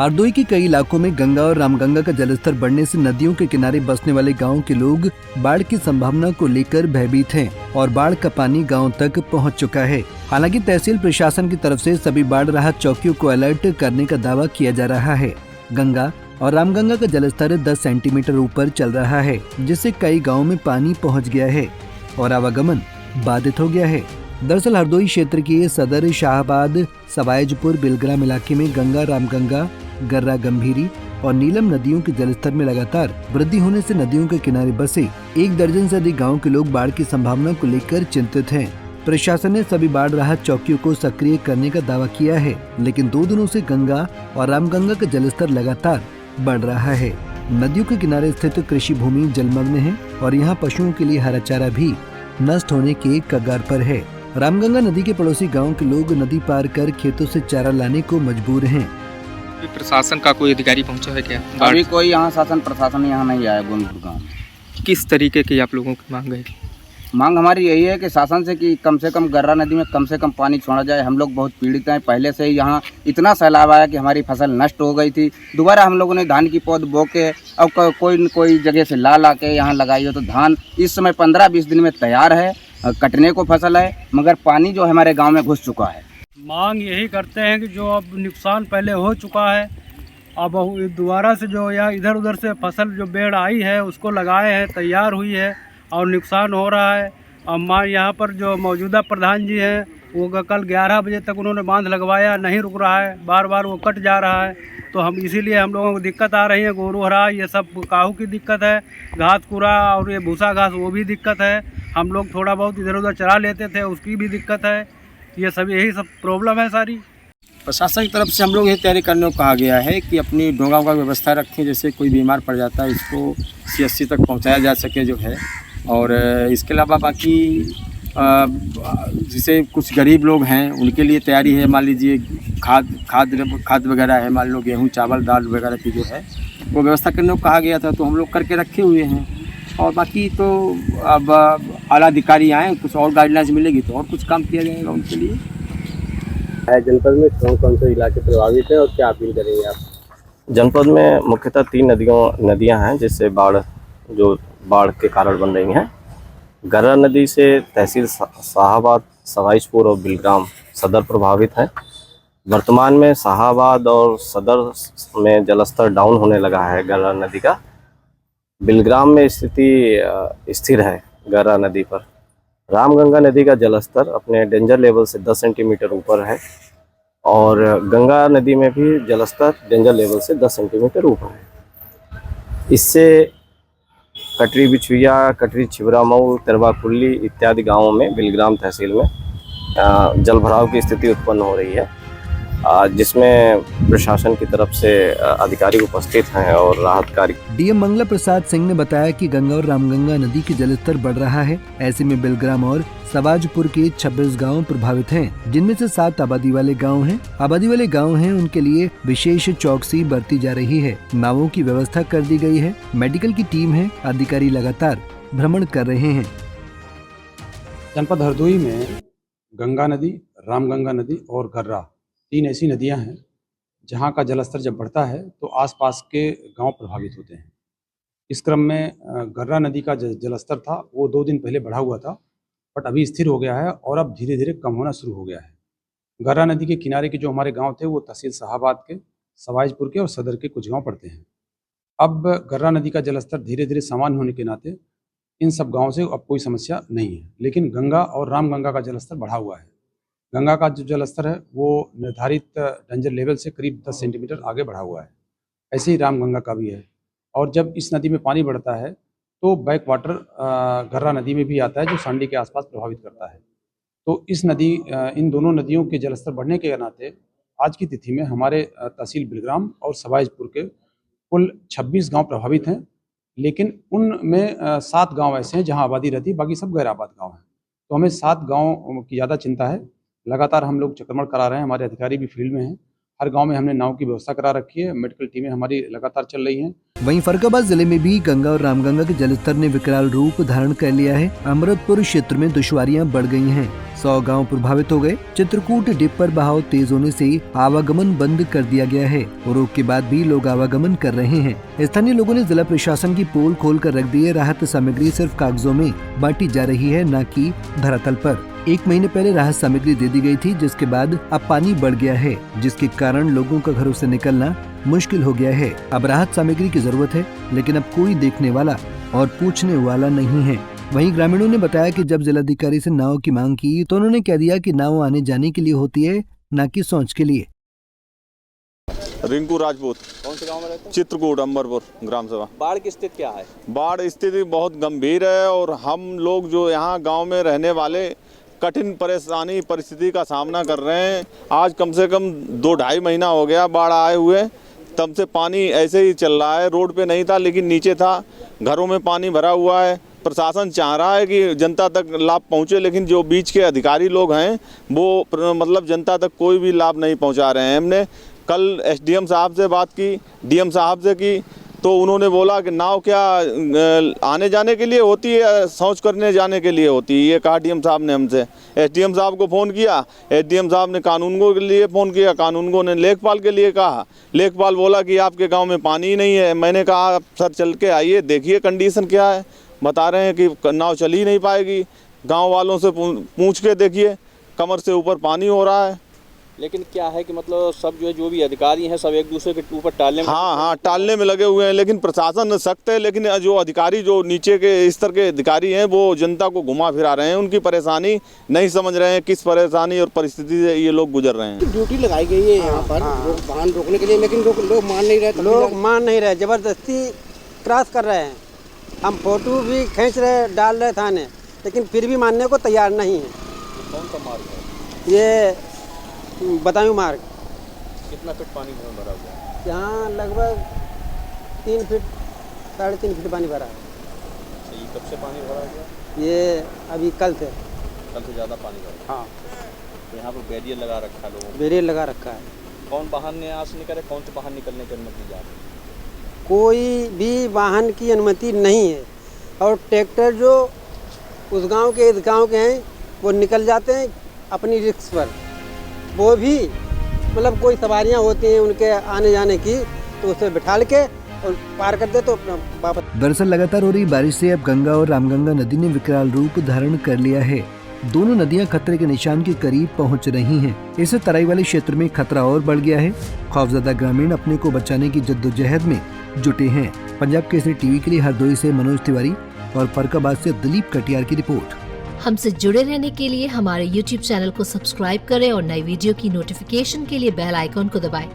हरदोई के कई इलाकों में गंगा और रामगंगा का जलस्तर बढ़ने से नदियों के किनारे बसने वाले गांवों के लोग बाढ़ की संभावना को लेकर भयभीत हैं और बाढ़ का पानी गांव तक पहुंच चुका है। हालांकि तहसील प्रशासन की तरफ से सभी बाढ़ राहत चौकियों को अलर्ट करने का दावा किया जा रहा है। गंगा और रामगंगा का जलस्तर 10 सेंटीमीटर ऊपर चल रहा है, जिससे कई गाँव में पानी पहुँच गया है और आवागमन बाधित हो गया है। दरअसल हरदोई क्षेत्र के सदर, शाहबाद, सवायजपुर, बिलग्राम इलाके में गंगा, रामगंगा, गर्रा, गंभीरी और नीलम नदियों के जलस्तर में लगातार वृद्धि होने से नदियों के किनारे बसे 1 दर्जन से अधिक गाँव के लोग बाढ़ की संभावना को लेकर चिंतित हैं। प्रशासन ने सभी बाढ़ राहत चौकियों को सक्रिय करने का दावा किया है, लेकिन 2 दिनों से गंगा और रामगंगा का जलस्तर लगातार बढ़ रहा है। नदियों के किनारे स्थित कृषि भूमि जलमग्न है और यहाँ पशुओं के लिए हरा चारा भी नष्ट होने के कगार पर है। रामगंगा नदी के पड़ोसी गांव के लोग नदी पार कर खेतों से चारा लाने को मजबूर हैं। प्रशासन का कोई अधिकारी पहुंचा है क्या? अभी कोई यहाँ शासन प्रशासन यहाँ नहीं आया गोनपुर गाँव में। किस तरीके की आप लोगों की मांग है? मांग हमारी यही है कि शासन से कि कम से कम गर्रा नदी में कम से कम पानी छोड़ा जाए। हम लोग बहुत पीड़ित हैं। पहले से ही यहाँ इतना सैलाब आया कि हमारी फसल नष्ट हो गई थी। दोबारा हम लोगों ने धान की पौध बो के अब कोई जगह से ला के यहाँ लगाई हो, तो धान इस समय 15-20 दिन में तैयार है, कटने को फसल है, मगर पानी जो हमारे गाँव में घुस चुका है। मांग यही करते हैं कि जो अब नुकसान पहले हो चुका है, अब दोबारा से जो यहाँ इधर उधर से फसल जो बेड़ आई है उसको लगाए हैं, तैयार हुई है और नुकसान हो रहा है। अब यहाँ पर जो मौजूदा प्रधान जी हैं वो कल 11 बजे तक उन्होंने बांध लगवाया, नहीं रुक रहा है, बार बार वो कट जा रहा है। तो हम इसीलिए हम लोगों को दिक्कत आ रही है। गोरू हरा ये सब काहू की दिक्कत है, घास कूड़ा और ये भूसा घास वो भी दिक्कत है। हम लोग थोड़ा बहुत इधर उधर चरा लेते थे, उसकी भी दिक्कत है। ये सब यही सब प्रॉब्लम है सारी। प्रशासन की तरफ से हम लोग ये तैयारी करने को कहा गया है कि अपनी डोंगा का व्यवस्था रखें, जैसे कोई बीमार पड़ जाता है इसको CSC तक पहुंचाया जा सके जो है। और इसके अलावा बाकी जैसे कुछ गरीब लोग हैं उनके लिए तैयारी है। मान लीजिए खाद वगैरह है, मान लो गेहूँ, चावल, दाल वगैरह की जो है वो व्यवस्था करने को कहा गया था, तो हम लोग करके रखे हुए हैं। और बाकी तो अब आला अधिकारी आए, कुछ और गाइडलाइंस मिलेगी तो और कुछ काम किया जाएगा उनके लिए। जनपद में कौन से इलाके प्रभावित हैं और क्या अपील करेंगे आप? जनपद में मुख्यतः 3 नदियां हैं जिससे बाढ़ के कारण बन रही हैं। गर्रा नदी से तहसील शाहबाद, सवाईजपुर और बिलग्राम सदर प्रभावित है। वर्तमान में शाहबाद और सदर में जलस्तर डाउन होने लगा है गर्रा नदी का। बिलग्राम में स्थिति स्थिर है गर्रा नदी पर। रामगंगा नदी का जलस्तर अपने डेंजर लेवल से 10 सेंटीमीटर ऊपर है और गंगा नदी में भी जलस्तर डेंजर लेवल से 10 सेंटीमीटर ऊपर है। इससे कटरी बिछुइया, कटरी छिबरामऊ, तिरवाकुल्ली इत्यादि गांवों में बिलग्राम तहसील में जल भराव की स्थिति उत्पन्न हो रही है, जिसमें प्रशासन की तरफ से अधिकारी उपस्थित हैं और राहत कार्य। DM मंगला प्रसाद सिंह ने बताया कि गंगा और रामगंगा नदी के जलस्तर बढ़ रहा है। ऐसे में बिलग्राम और सवाजपुर के 26 गांव प्रभावित हैं, जिनमें से 7 आबादी वाले गांव हैं। उनके लिए विशेष चौकसी बरती जा रही है। नावों की व्यवस्था कर दी गई है, मेडिकल की टीम है, अधिकारी लगातार भ्रमण कर रहे हैं। जनपद हरदोई में गंगा नदी, रामगंगा नदी और गर्रा 3 ऐसी नदियां हैं जहां का जलस्तर जब बढ़ता है तो आसपास के गांव प्रभावित होते हैं। इस क्रम में गर्रा नदी का जलस्तर था वो 2 दिन पहले बढ़ा हुआ था, बट अभी स्थिर हो गया है और अब धीरे धीरे कम होना शुरू हो गया है। गर्रा नदी के किनारे के जो हमारे गांव थे वो तहसील शाहबाद के, सवाईजपुर के और सदर के कुछ गांव पड़ते हैं। अब गर्रा नदी का जलस्तर धीरे धीरे सामान्य होने के नाते इन सब गाँव से अब कोई समस्या नहीं है, लेकिन गंगा और रामगंगा का जलस्तर बढ़ा हुआ है। गंगा का जो जलस्तर है वो निर्धारित डेंजर लेवल से करीब 10 सेंटीमीटर आगे बढ़ा हुआ है। ऐसे ही रामगंगा का भी है। और जब इस नदी में पानी बढ़ता है तो बैक वाटर गर्रा नदी में भी आता है, जो सांडी के आसपास प्रभावित करता है। तो इन दोनों नदियों के जलस्तर बढ़ने के नाते आज की तिथि में हमारे तहसील बिलग्राम और सवाईजपुर के कुल 26 गाँव प्रभावित हैं, लेकिन उनमें 7 गाँव ऐसे हैं जहाँ आबादी रहती है, बाकी सब गैर आबाद गाँव हैं। तो हमें 7 गाँव की ज़्यादा चिंता है। लगातार हम लोग चक्रमण करा रहे हैं, हमारे अधिकारी भी फील्ड में हैं। हर गांव में हमने नाव की व्यवस्था करा रखी है, मेडिकल टीमें हमारी लगातार चल रही हैं। वहीं फर्रुखाबाद जिले में भी गंगा और रामगंगा के जलस्तर ने विकराल रूप धारण कर लिया है। अमृतपुर क्षेत्र में दुश्वारियां बढ़ गई हैं। 100 गांव प्रभावित हो गए। चित्रकूट डिप पर बहाव तेज होने से आवागमन बंद कर दिया गया है और रोक के बाद भी लोग आवागमन कर रहे हैं। स्थानीय लोगों ने जिला प्रशासन की पोल खोल कर रख दी है। राहत सामग्री सिर्फ कागजों में बांटी जा रही है, न कि धरातल पर। 1 महीने पहले राहत सामग्री दे दी गई थी, जिसके बाद अब पानी बढ़ गया है, जिसके कारण लोगों का घरों से निकलना मुश्किल हो गया है। अब राहत सामग्री की जरूरत है, लेकिन अब कोई देखने वाला और पूछने वाला नहीं है। वहीं ग्रामीणों ने बताया कि जब जिलाधिकारी से नाव की मांग की तो उन्होंने कह दिया कि नाव आने जाने के लिए होती है, न कि सोच के लिए। रिंकू राजपूत। कौन से गांव में रहते हैं? चित्रकूट अंबरपुर ग्राम सभा। बाढ़ की स्थिति क्या है? बाढ़ स्थिति बहुत गंभीर है और हम लोग जो यहाँ गांव में रहने वाले कठिन परेशानी परिस्थिति का सामना कर रहे हैं। आज कम से कम 2-2.5 महीना हो गया बाढ़ आए हुए, तब से पानी ऐसे ही चल रहा है। रोड पे नहीं था लेकिन नीचे था, घरों में पानी भरा हुआ है। प्रशासन चाह रहा है कि जनता तक लाभ पहुंचे, लेकिन जो बीच के अधिकारी लोग हैं वो मतलब जनता तक कोई भी लाभ नहीं पहुंचा रहे हैं। हमने कल एसडीएम साहब से बात की, डीएम साहब से की, तो उन्होंने बोला कि नाव क्या आने जाने के लिए होती है, शौच करने जाने के लिए होती है, ये कहा डीएम साहब ने हमसे। एसडीएम साहब को फ़ोन किया, एसडीएम साहब ने कानूनगो के लिए फ़ोन किया, कानूनगो ने लेखपाल के लिए कहा। लेखपाल बोला कि आपके गांव में पानी ही नहीं है। मैंने कहा सर चल के आइए, देखिए कंडीशन क्या है। बता रहे हैं कि नाव चल ही नहीं पाएगी। गाँव वालों से पूछ के देखिए, कमर से ऊपर पानी हो रहा है। लेकिन क्या है कि मतलब सब जो भी अधिकारी हैं सब एक दूसरे के ऊपर टालने में हाँ टालने में लगे हुए हैं। लेकिन प्रशासन सख्त है, लेकिन जो अधिकारी जो नीचे के स्तर के अधिकारी हैं वो जनता को घुमा फिरा रहे हैं। उनकी परेशानी नहीं समझ रहे हैं, किस परेशानी और परिस्थिति से ये लोग गुजर रहे हैं। ड्यूटी लगाई गई है यहाँ पर वाहन रोकने के लिए, लेकिन लोग मान नहीं रहे। लोग मान नहीं रहे, जबरदस्ती क्रॉस कर रहे हैं। हम फोटो भी खींच रहे, डाल रहे थाने, लेकिन फिर भी मानने को तैयार नहीं है। कौन सा मार्ग है? ये बताऊँ मार्ग। कितना फीट पानी में भरा हुआ है? यहाँ लगभग 3 फीट 3.5 फीट पानी भरा है। ये कब से पानी भरा हुआ? ये अभी कल से ज़्यादा पानी भरा। हाँ, यहाँ पर बैरियर लगा रखा है लोगों ने। बैरियर लगा रखा है। कौन वाहन यहाँ से निकले, कौन से बाहर निकलने की अनुमति जा रही है? कोई भी वाहन की अनुमति नहीं है। और ट्रैक्टर जो उस गांव के इस गांव के हैं वो निकल जाते हैं अपनी रिस्क पर। वो भी मतलब कोई सवारियां होती हैं उनके आने जाने की, तो उसे बिठाल के और पार कर दे तो अपना वापस। दरअसल लगातार हो रही बारिश से अब गंगा और रामगंगा नदी ने विकराल रूप धारण कर लिया है। दोनों नदियां खतरे के निशान के करीब पहुंच रही हैं। इससे तराई वाले क्षेत्र में खतरा और बढ़ गया है। खौफजदा ग्रामीण अपने को बचाने की जद्दोजहद में जुटे हैं। पंजाब केसरी टीवी के लिए हरदोई से मनोज तिवारी और फरकाबाद से दिलीप कटियार की रिपोर्ट। हमसे जुड़े रहने के लिए हमारे YouTube चैनल को सब्सक्राइब करें और नई वीडियो की नोटिफिकेशन के लिए बेल आइकॉन को दबाएं।